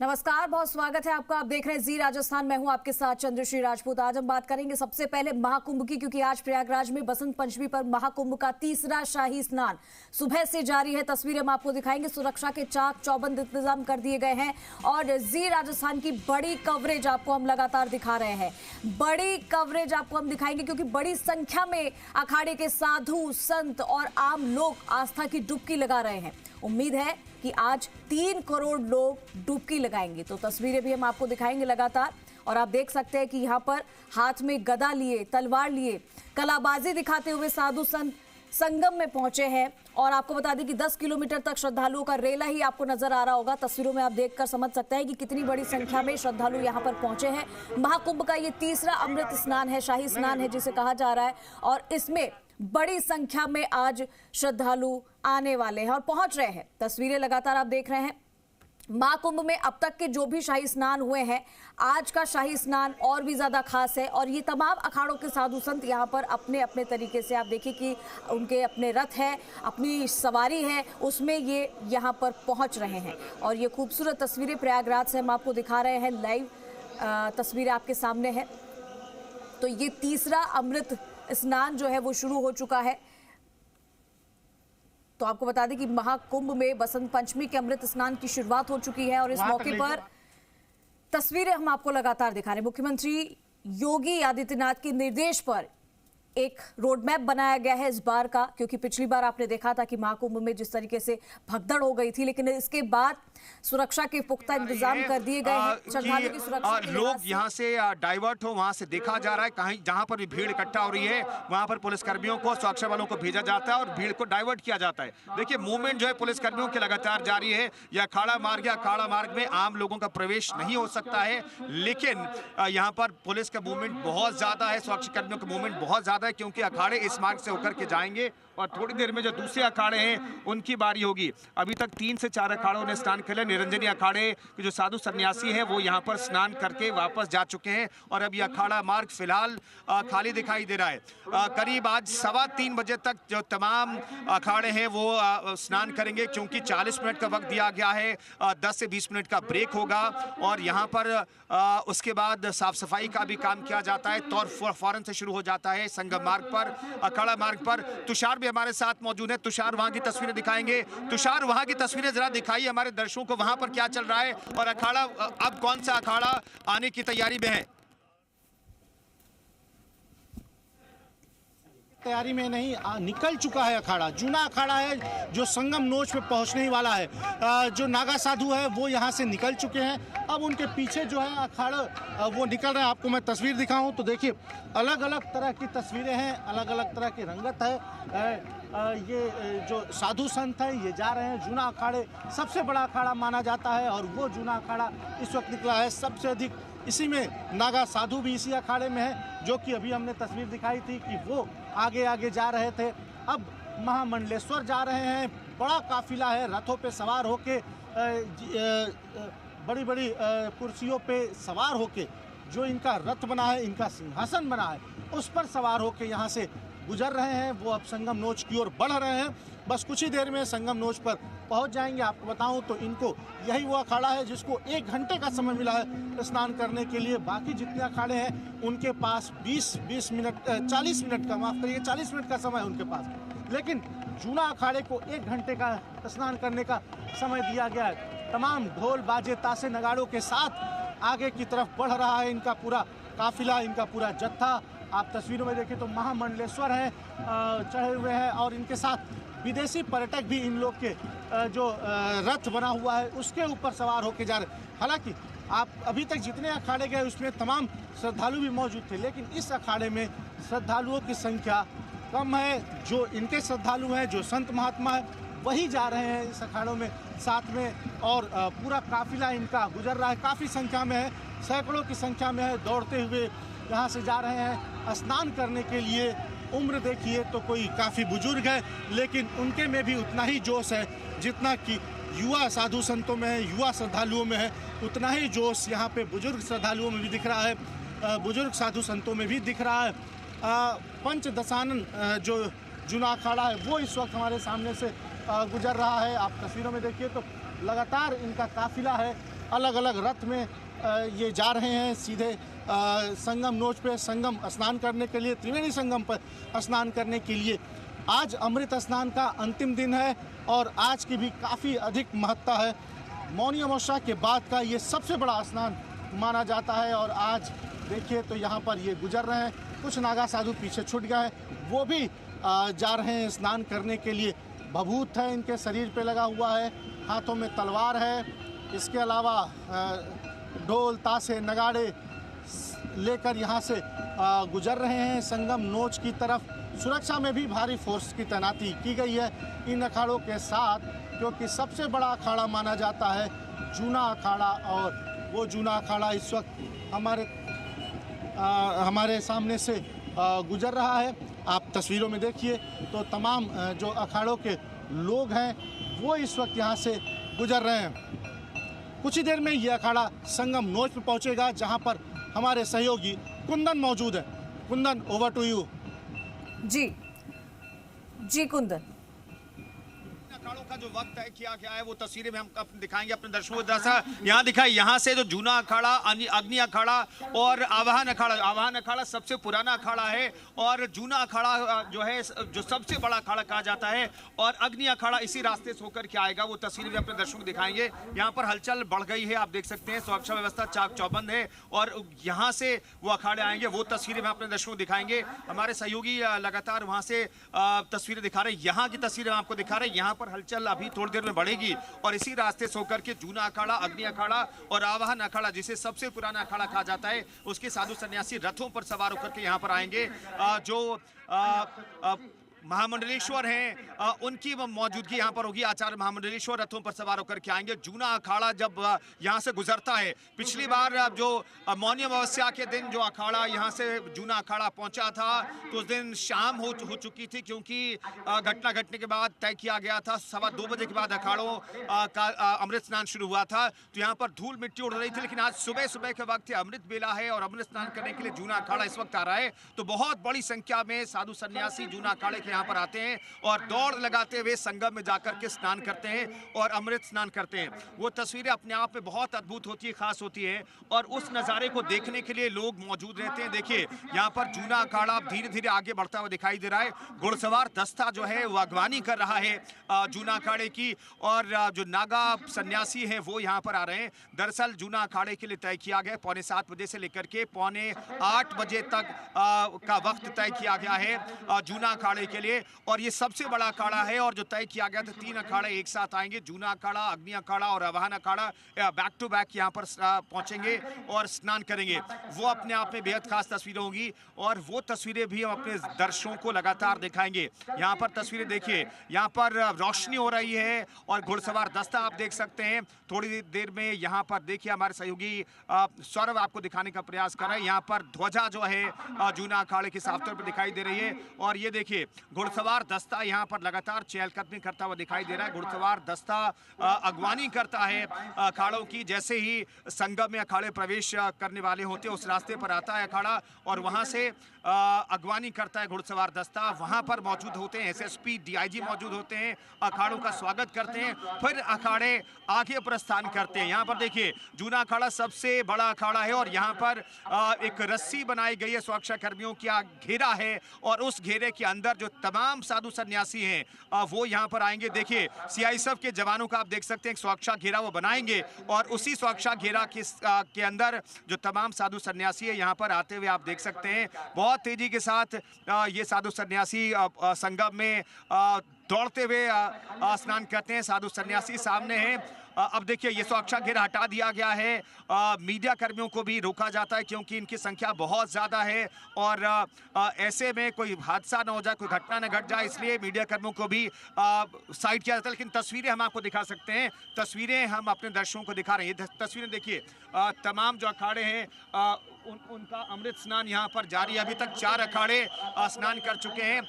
नमस्कार, बहुत स्वागत है आपका। आप देख रहे हैं जी राजस्थान। मैं हूं आपके साथ चंद्रश्री राजपूत। आज हम बात करेंगे सबसे पहले महाकुंभ की, क्योंकि आज प्रयागराज में बसंत पंचमी पर महाकुंभ का तीसरा शाही स्नान सुबह से जारी है। तस्वीरें हम आपको दिखाएंगे। सुरक्षा के चाक चौबंद इंतजाम कर दिए गए हैं और जी राजस्थान की बड़ी कवरेज आपको हम लगातार दिखा रहे हैं। बड़ी कवरेज आपको हम दिखाएंगे क्योंकि बड़ी संख्या में अखाड़े के साधु संत और आम लोग आस्था की डुबकी लगा रहे हैं। उम्मीद है कि आज 3 करोड़ लोग डुबकी लगाएंगे, तो तस्वीरें भी हम आपको दिखाएंगे लगातार। और आप देख सकते हैं कि यहाँ पर हाथ में गदा लिए, तलवार लिए, कलाबाजी दिखाते हुए साधु संत संगम में पहुंचे हैं। और आपको बता दें कि 10 किलोमीटर तक श्रद्धालुओं का रेला ही आपको नजर आ रहा होगा। तस्वीरों में आप देखकर समझ सकते हैं कि कितनी बड़ी संख्या में श्रद्धालु यहाँ पर पहुंचे हैं। महाकुंभ का ये तीसरा अमृत स्नान है, शाही स्नान है जिसे कहा जा रहा है, और इसमें बड़ी संख्या में आज श्रद्धालु आने वाले हैं और पहुंच रहे हैं। तस्वीरें लगातार आप देख रहे हैं। महाकुंभ में अब तक के जो भी शाही स्नान हुए हैं, आज का शाही स्नान और भी ज्यादा खास है। और ये तमाम अखाड़ों के साधु संत यहाँ पर अपने अपने तरीके से, आप देखिए कि उनके अपने रथ है, अपनी सवारी है, उसमें ये यहाँ पर पहुँच रहे हैं। और ये खूबसूरत तस्वीरें प्रयागराज से हम आपको दिखा रहे हैं। लाइव तस्वीरें आपके सामने है। तो ये तीसरा अमृत स्नान जो है वो शुरू हो चुका है। तो आपको बता दें कि महाकुंभ में बसंत पंचमी के अमृत स्नान की शुरुआत हो चुकी है और इस मौके पर तस्वीरें हम आपको लगातार दिखा रहे हैं। मुख्यमंत्री योगी आदित्यनाथ के निर्देश पर एक रोड मैप बनाया गया है इस बार का, क्योंकि पिछली बार आपने देखा था कि महाकुंभ में जिस तरीके से भगदड़ हो गई थी, लेकिन इसके बाद सुरक्षा के पुख्ता इंतजाम कर दिए गए हैं। श्रद्धालुओं की सुरक्षा के लोग यहाँ से डाइवर्ट हो, वहाँ से देखा जा रहा है कहीं जहाँ पर भी भीड़ इकट्ठा हो रही है वहाँ पर पुलिसकर्मियों को, सुरक्षा बलों को भेजा जाता है और भीड़ को डाइवर्ट किया जाता है। देखिए, मूवमेंट जो है पुलिसकर्मियों की लगातार जारी है। यह अखाड़ा मार्ग या अखाड़ा मार्ग में आम लोगों का प्रवेश नहीं हो सकता है, लेकिन यहाँ पर पुलिस का मूवमेंट बहुत ज्यादा है, सुरक्षा कर्मियों का मूवमेंट बहुत ज्यादा है, क्योंकि अखाड़े इस मार्ग से होकर के जाएंगे और थोड़ी देर में जो दूसरे अखाड़े हैं उनकी बारी होगी। अभी तक 3 से 4 अखाड़ों ने स्नान कर लिया। निरंजनी अखाड़े के जो साधु सन्यासी हैं वो यहाँ पर स्नान करके वापस जा चुके हैं और अब ये अखाड़ा मार्ग फिलहाल खाली दिखाई दे रहा है। करीब आज 3:15 बजे तक जो तमाम अखाड़े हैं वो स्नान करेंगे, क्योंकि 40 मिनट का वक्त दिया गया है। 10 से 20 मिनट का ब्रेक होगा और यहाँ पर उसके बाद साफ सफाई का भी काम किया जाता है। तो फौरन से शुरू हो जाता है संगम मार्ग पर, अखाड़ा मार्ग पर। तुषार भी हमारे साथ मौजूद है। तुषार वहां की तस्वीरें दिखाएंगे। तुषार, वहां की तस्वीरें जरा दिखाइए हमारे दर्शकों को, वहां पर क्या चल रहा है और अखाड़ा, अब कौन सा अखाड़ा आने की तैयारी में है? तैयारी में नहीं, निकल चुका है अखाड़ा। जूना अखाड़ा है जो संगम नोच पे पहुंचने ही वाला है। जो नागा साधु है वो यहाँ से निकल चुके हैं। अब उनके पीछे जो है अखाड़ा वो निकल रहे हैं। आपको मैं तस्वीर दिखाऊं तो देखिए, अलग अलग तरह की तस्वीरें हैं, अलग अलग तरह की रंगत है। ये जो साधु संत हैं ये जा रहे हैं। जूना अखाड़े सबसे बड़ा अखाड़ा माना जाता है और वो जूना अखाड़ा इस वक्त निकला है सबसे अधिक। इसी में नागा साधु भी इसी अखाड़े में है, जो कि अभी हमने तस्वीर दिखाई थी कि वो आगे आगे जा रहे थे। अब महामंडलेश्वर जा रहे हैं। बड़ा काफिला है, रथों पे सवार होके, बड़ी बड़ी कुर्सियों पे सवार होके, जो इनका रथ बना है, इनका सिंहासन बना है, उस पर सवार होके यहाँ से गुजर रहे हैं। वो अब संगम नोच की ओर बढ़ रहे हैं। बस कुछ ही देर में संगम नोच पर पहुंच जाएंगे। आपको बताऊं तो इनको यही वो अखाड़ा है जिसको 1 घंटे का समय मिला है स्नान करने के लिए। बाकी जितने अखाड़े हैं उनके पास 40 मिनट का, माफ करिए, 40 मिनट का समय है उनके पास। लेकिन जूना अखाड़े को 1 घंटे का स्नान करने का समय दिया गया है। तमाम ढोल बाजे तासे नगाड़ों के साथ आगे की तरफ बढ़ रहा है इनका पूरा काफिला, इनका पूरा जत्था। आप तस्वीरों में देखें तो महामंडलेश्वर है चढ़े हुए हैं और इनके साथ विदेशी पर्यटक भी इन लोग के जो रथ बना हुआ है उसके ऊपर सवार होके जा रहे हैं। हालांकि आप अभी तक जितने अखाड़े गए उसमें तमाम श्रद्धालु भी मौजूद थे, लेकिन इस अखाड़े में श्रद्धालुओं की संख्या कम है। जो इनके श्रद्धालु हैं, जो संत महात्मा है, वही जा रहे हैं इस अखाड़ों में साथ में, और पूरा काफिला इनका गुजर रहा है। काफ़ी संख्या में है, सैकड़ों की संख्या में है, दौड़ते हुए यहाँ से जा रहे हैं स्नान करने के लिए। उम्र देखिए तो कोई काफ़ी बुजुर्ग है, लेकिन उनके में भी उतना ही जोश है जितना कि युवा साधु संतों में है, युवा श्रद्धालुओं में है। उतना ही जोश यहाँ पे बुजुर्ग श्रद्धालुओं में भी दिख रहा है, बुजुर्ग साधु संतों में भी दिख रहा है। पंचदशानन जो जूना अखाड़ा है वो इस वक्त हमारे सामने से गुजर रहा है। आप तस्वीरों में देखिए तो लगातार इनका काफिला है। अलग अलग रथ में ये जा रहे हैं सीधे संगम नोच पे संगम स्नान करने के लिए, त्रिवेणी संगम पर स्नान करने के लिए। आज अमृत स्नान का अंतिम दिन है और आज की भी काफ़ी अधिक महत्ता है। मौनी अमावस्या के बाद का ये सबसे बड़ा स्नान माना जाता है और आज देखिए तो यहाँ पर ये गुजर रहे हैं। कुछ नागा साधु पीछे छूट गए हैं, वो भी जा रहे हैं स्नान करने के लिए। भभूत है इनके शरीर पे लगा हुआ है, हाथों में तलवार है, इसके अलावा ढोल ताशे नगाड़े लेकर यहाँ से गुजर रहे हैं संगम नोच की तरफ। सुरक्षा में भी भारी फोर्स की तैनाती की गई है इन अखाड़ों के साथ, क्योंकि सबसे बड़ा अखाड़ा माना जाता है जूना अखाड़ा, और वो जूना अखाड़ा इस वक्त हमारे सामने से गुजर रहा है। आप तस्वीरों में देखिए तो तमाम जो अखाड़ों के लोग हैं वो इस वक्त यहाँ से गुजर रहे हैं। कुछ ही देर में ये अखाड़ा संगम नोच पर पहुँचेगा, जहाँ पर हमारे सहयोगी कुंदन मौजूद है। Kundan, over to you. जी कुंदन। अखाड़ों का जो वक्त तय किया गया है वो तस्वीरें में हम दिखाएंगे अपने दर्शकों को। यहाँ दिखाई, यहाँ से जो जूना अखाड़ा, अग्नि अखाड़ा और आवाहन अखाड़ा, आवाहन अखाड़ा सबसे पुराना अखाड़ा है और जूना अखाड़ा जो है जो सबसे बड़ा अखाड़ा कहा जाता है, और अग्नि अखाड़ा इसी रास्ते से होकर के आएगा। वो तस्वीरें भी अपने दर्शकों को दिखाएंगे। यहाँ पर हलचल बढ़ गई है, आप देख सकते हैं, सुरक्षा व्यवस्था चाक चौबंद है और यहाँ से वो अखाड़े आएंगे। वो तस्वीरें हम अपने दर्शकों को दिखाएंगे। हमारे सहयोगी लगातार वहाँ से तस्वीरें दिखा रहे हैं। यहाँ की तस्वीरें हम आपको दिखा रहे हैं। यहाँ पर हलचल अभी थोड़ी देर में बढ़ेगी और इसी रास्ते से होकर के जूना अखाड़ा, अग्नि अखाड़ा और आवाहन अखाड़ा, जिसे सबसे पुराना अखाड़ा कहा जाता है, उसके साधु सन्यासी रथों पर सवार होकर के यहाँ पर आएंगे। जो महामंडलेश्वर हैं उनकी मौजूदगी यहाँ पर होगी। आचार्य महामंडलेश्वर रथों पर सवार होकर के आएंगे। जूना अखाड़ा जब यहाँ से गुजरता है, पिछली बार जो मौनी अमावस्या के दिन जो अखाड़ा यहाँ से जूना अखाड़ा पहुँचा था तो उस दिन शाम हो चुकी थी, क्योंकि घटना घटने के बाद तय किया गया था 2:15 बजे के बाद अखाड़ों का अमृत स्नान शुरू हुआ था। तो यहाँ पर धूल मिट्टी उड़ रही थी, लेकिन आज सुबह सुबह के वक्त अमृत बेला है और अमृत स्नान करने के लिए जूना अखाड़ा इस वक्त आ रहा है। तो बहुत बड़ी संख्या में साधु सन्यासी जूना अखाड़े के यहाँ पर आते हैं और दौड़ लगाते हुए संगम में जाकर के स्नान करते हैं और अमृत स्नान करते हैं। वो तस्वीरें अपने आप में बहुत अद्भुत होती है, खास होती है और उस नज़ारे को देखने के लिए लोग मौजूद रहते हैं। देखिए यहाँ पर जूना अखाड़ा धीरे धीरे आगे बढ़ता हुआ दिखाई दे रहा है। घुड़सवार दस्ता जो है वो अगवानी कर रहा है जूना अखाड़े की, और जो नागा सन्यासी हैं वो यहाँ पर आ रहे हैं। दरअसल जूना अखाड़े के लिए तय किया गया 7:15 बजे से लेकर के 7:45 बजे तक का वक्त तय किया गया है जूना अखाड़े के लिए, और ये सबसे बड़ा अखाड़ा है। और जो तय किया गया था 3 अखाड़े एक साथ आएंगे, जूना अखाड़ा, अग्नि अखाड़ा और आवाहन अखाड़ा बैक टू बैक यहाँ पर पहुंचेंगे और स्नान करेंगे। वो अपने आप में बेहद खास तस्वीरें होंगी और वो तस्वीरें भी हम अपने दर्शकों को लगातार दिखाएंगे। यहाँ पर तस्वीरें देखिए, यहाँ पर रोशनी हो रही है और घुड़सवार दस्ता आप देख सकते हैं। थोड़ी देर में यहाँ पर देखिए हमारे सहयोगी सौरभ आपको दिखाने का प्रयास कर रहे हैं। यहाँ पर ध्वजा जो है जूना अखाड़े के साफ तौर पर दिखाई दे रही है और ये देखिए घुड़सवार दस्ता यहाँ पर लगातार चहलकदमी करता हुआ दिखाई दे रहा है। घुड़सवार दस्ता अगवानी करता है अखाड़ों की। जैसे ही संगम में अखाड़े प्रवेश करने वाले होते हैं उस रास्ते पर आता है अखाड़ा और वहाँ से अगवानी करता है घुड़सवार दस्ता। वहाँ पर मौजूद होते हैं एसएसपी, डीआईजी मौजूद होते हैं, अखाड़ों का स्वागत करते हैं, फिर अखाड़े आगे प्रस्थान करते हैं। यहाँ पर देखिए जूना अखाड़ा सबसे बड़ा अखाड़ा है और यहाँ पर एक रस्सी बनाई गई है, सुरक्षा कर्मियों का घेरा है और उस घेरे के अंदर जो तमाम साधु सन्यासी हैं वो यहाँ पर आएंगे। देखिए सीआईएसएफ के जवानों का आप देख सकते हैं सुरक्षा घेरा वो बनाएंगे और उसी सुरक्षा घेरा के अंदर जो तमाम साधु सन्यासी है यहाँ पर आते हुए आप देख सकते हैं। बहुत तेजी के साथ ये साधु सन्यासी संगम में दौड़ते हुए स्नान करते हैं। साधु सन्यासी सामने हैं। अब देखिए ये सुरक्षा घेरा हटा दिया गया है। मीडिया कर्मियों को भी रोका जाता है क्योंकि इनकी संख्या बहुत ज़्यादा है और ऐसे में कोई हादसा ना हो जाए, कोई घटना न घट जाए, इसलिए मीडिया कर्मियों को भी साइड किया जाता है। लेकिन तस्वीरें हम आपको दिखा सकते हैं, तस्वीरें हम अपने दर्शकों को दिखा रहे हैं। तस्वीरें देखिए, तमाम जो अखाड़े हैं उनका अमृत स्नान यहाँ पर जारी है। अभी तक 4 अखाड़े स्नान कर चुके हैं।